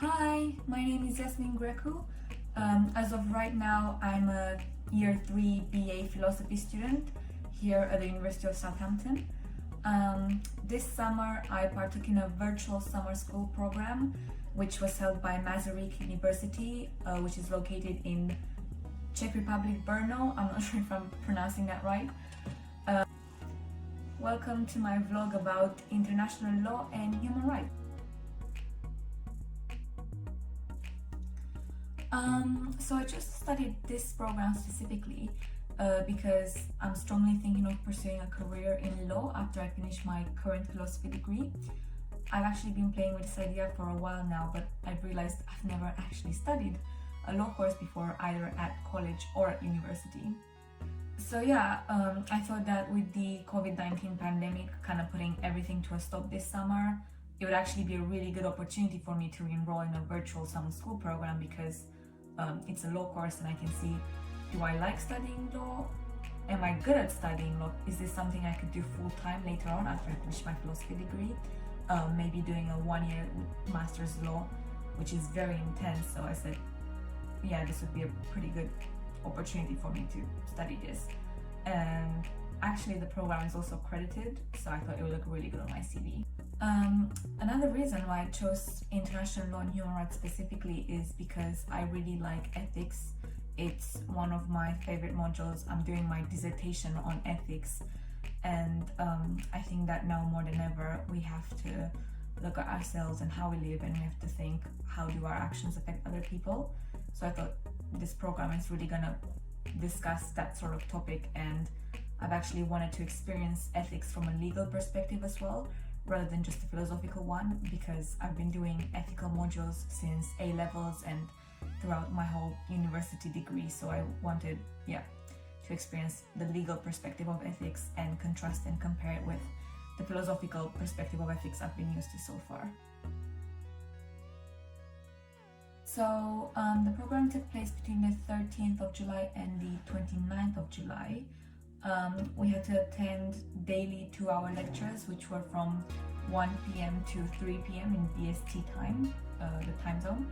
Hi, my name is Yasmine Grecu. As of right now, I'm a Year 3 BA Philosophy student here at the University of Southampton. This summer, I partook in a virtual summer school program, which was held by Masaryk University, which is located in Czech Republic, Brno. I'm not sure if I'm pronouncing that right. Welcome to my vlog about international law and human rights. So I just studied this program specifically because I'm strongly thinking of pursuing a career in law after I finish my current philosophy degree. I've actually been playing with this idea for a while now, but I've realized I've never actually studied a law course before, either at college or at university. So yeah, I thought that with the COVID-19 pandemic kind of putting everything to a stop this summer, it would actually be a really good opportunity for me to enroll in a virtual summer school program because it's a law course and I can see, do I like studying law? Am I good at studying law? Is this something I could do full-time later on after I finish my philosophy degree? Maybe doing a one-year master's law, which is very intense. So I said, yeah, this would be a pretty good opportunity for me to study this. And actually the program is also accredited, so I thought it would look really good on my CV. Another reason why I chose international law and human rights specifically is because I really like ethics. It's one of my favorite modules. I'm doing my dissertation on ethics, and I think that now more than ever we have to look at ourselves and how we live, and we have to think, how do our actions affect other people? So I thought this program is really gonna discuss that sort of topic, and I've actually wanted to experience ethics from a legal perspective as well, rather than just a philosophical one, because I've been doing ethical modules since A levels and throughout my whole university degree. So I wanted, to experience the legal perspective of ethics and contrast and compare it with the philosophical perspective of ethics I've been used to so far. So the program took place between the 13th of July and the 29th of July. We had to attend daily 2-hour lectures, which were from 1 p.m. to 3 p.m. in BST time, the time zone.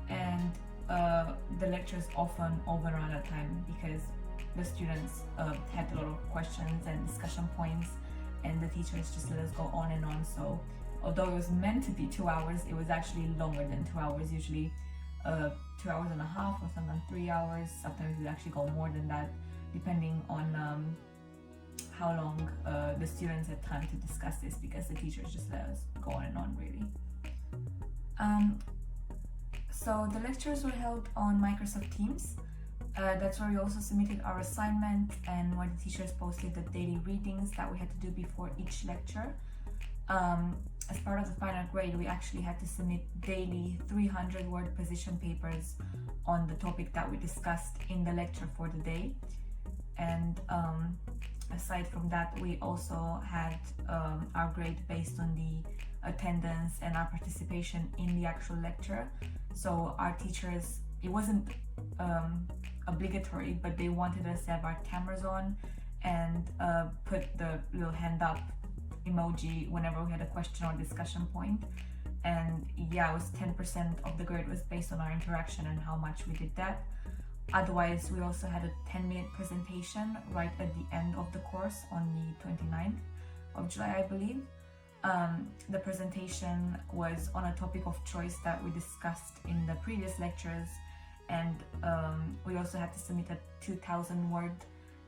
And the lectures often overran at time because the students had a lot of questions and discussion points, and the teachers just let us go on and on. So although it was meant to be 2 hours, it was actually longer than 2 hours, usually 2 hours and a half or sometimes 3 hours. Sometimes it would actually go more than that, depending on how long the students had time to discuss this, because the teachers just let us go on and on, really. So the lectures were held on Microsoft Teams. That's where we also submitted our assignment and where the teachers posted the daily readings that we had to do before each lecture. As part of the final grade, we actually had to submit daily 300-word position papers on the topic that we discussed in the lecture for the day. And aside from that, we also had our grade based on the attendance and our participation in the actual lecture. So our teachers, it wasn't obligatory, but they wanted us to have our cameras on and put the little hand up emoji whenever we had a question or discussion point. And yeah, it was 10% of the grade was based on our interaction and how much we did that. Otherwise, we also had a 10-minute presentation right at the end of the course on the 29th of July, I believe. The presentation was on a topic of choice that we discussed in the previous lectures, and we also had to submit a 2,000-word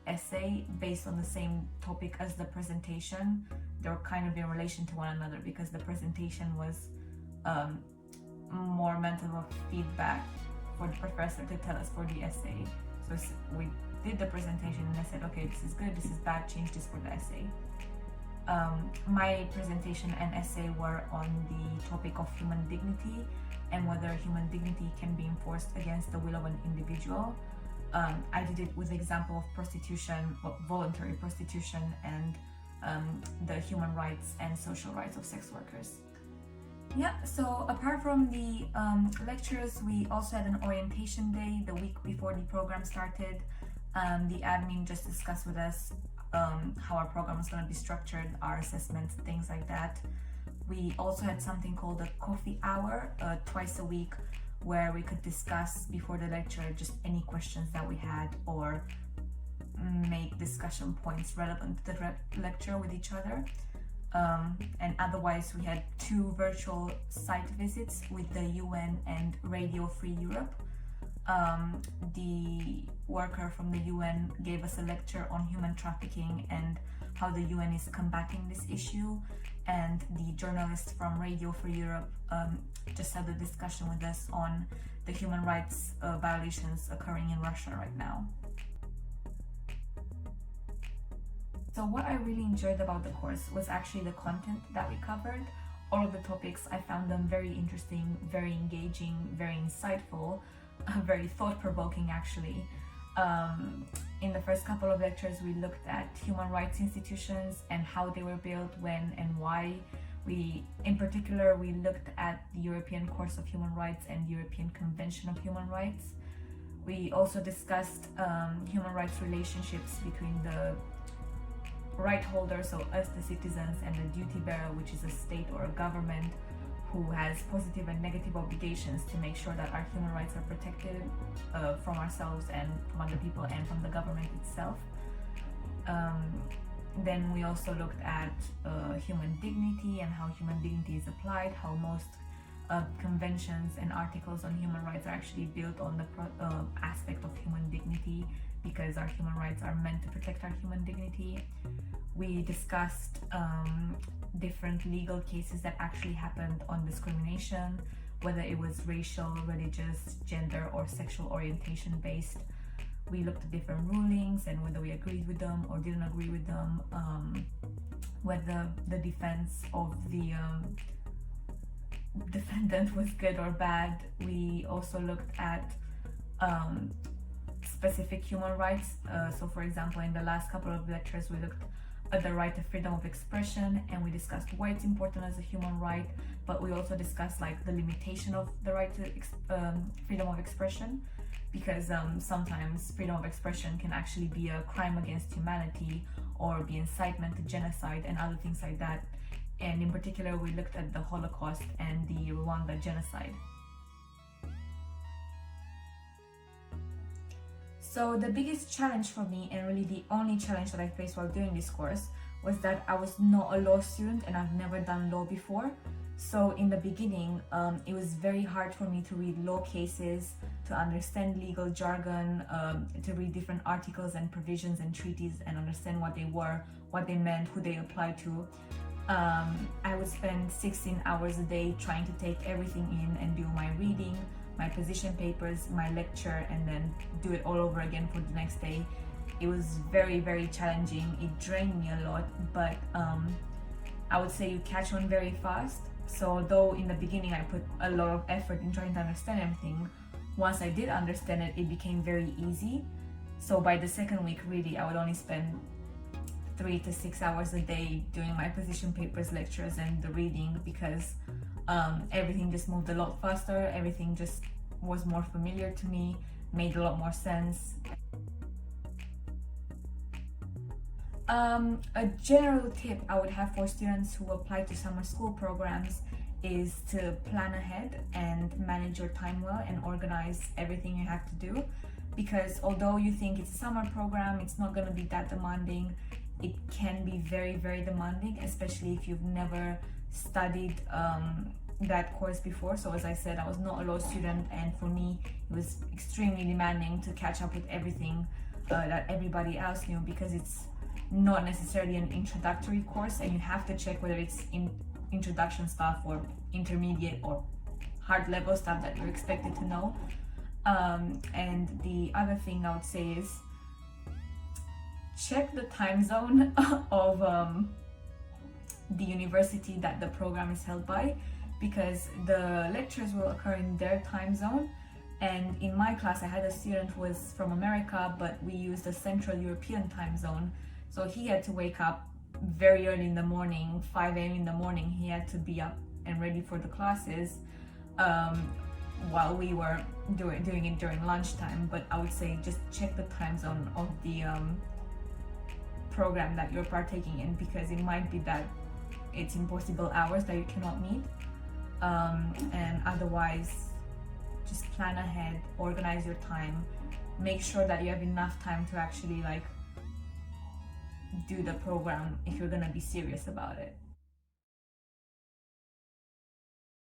essay based on the same topic as the presentation. They were kind of in relation to one another because the presentation was more meant of feedback for the professor to tell us for the essay. So we did the presentation and I said, okay, this is good, this is bad, change this for the essay. My presentation and essay were on the topic of human dignity and whether human dignity can be enforced against the will of an individual. I did it with the example of prostitution, voluntary prostitution, and the human rights and social rights of sex workers. Yeah, so apart from the lectures, we also had an orientation day the week before the program started. The admin just discussed with us how our program was going to be structured, our assessments, things like that. We also had something called a coffee hour twice a week, where we could discuss before the lecture just any questions that we had, or make discussion points relevant to the lecture with each other. And otherwise we had 2 virtual site visits with the UN and Radio Free Europe. The worker from the UN gave us a lecture on human trafficking and how the UN is combating this issue, and the journalist from Radio Free Europe just had a discussion with us on the human rights violations occurring in Russia right now. So what I really enjoyed about the course was actually the content that we covered. All of the topics, I found them very interesting, very engaging, very insightful, very thought-provoking actually. In the first couple of lectures, we looked at human rights institutions and how they were built, when and why. In particular, we looked at the European Course of Human Rights and the European Convention of Human Rights. We also discussed human rights relationships between the right holder, so us the citizens, and the duty bearer, which is a state or a government who has positive and negative obligations to make sure that our human rights are protected from ourselves and from other people and from the government itself. Then we also looked at human dignity and how human dignity is applied, how most conventions and articles on human rights are actually built on the aspect of human dignity, because our human rights are meant to protect our human dignity. We discussed different legal cases that actually happened on discrimination, whether it was racial, religious, gender, or sexual orientation based. We looked at different rulings and whether we agreed with them or didn't agree with them, whether the defense of the defendant was good or bad. We also looked at specific human rights. So for example, in the last couple of lectures, we looked at the right to freedom of expression, and we discussed why it's important as a human right, but we also discussed like the limitation of the right to freedom of expression, because sometimes freedom of expression can actually be a crime against humanity or be incitement to genocide and other things like that. And in particular, we looked at the Holocaust and the Rwanda genocide. So the biggest challenge for me, and really the only challenge that I faced while doing this course, was that I was not a law student and I've never done law before. So in the beginning, it was very hard for me to read law cases, to understand legal jargon, to read different articles and provisions and treaties and understand what they were, what they meant, who they applied to. I would spend 16 hours a day trying to take everything in and do my reading, my position papers, my lecture, and then do it all over again for the next day. It was very, very challenging. It drained me a lot, but I would say you catch on very fast. So although in the beginning I put a lot of effort in trying to understand everything, once I did understand it, it became very easy. So by the second week, really, I would only spend 3 to 6 hours a day doing my position papers, lectures, and the reading, because everything just moved a lot faster. Everything just was more familiar to me, made a lot more sense. A general tip I would have for students who apply to summer school programs is to plan ahead and manage your time well and organize everything you have to do, because although you think it's a summer program, it's not going to be that demanding. It can be very, very demanding, especially if you've never studied that course before. So as I said, I was not a law student, and for me it was extremely demanding to catch up with everything that everybody else knew, because it's not necessarily an introductory course, and you have to check whether it's introduction stuff or intermediate or hard level stuff that you're expected to know. And the other thing I would say is check the time zone of the university that the program is held by, because the lectures will occur in their time zone. And in my class, I had a student who was from America, but we used the Central European time zone. So he had to wake up very early in the morning, 5 a.m. in the morning. He had to be up and ready for the classes while we were doing it during lunchtime. But I would say just check the time zone of the program that you're partaking in, because it might be that it's impossible hours that you cannot meet. And otherwise, just plan ahead, organize your time, make sure that you have enough time to actually like do the program if you're gonna be serious about it.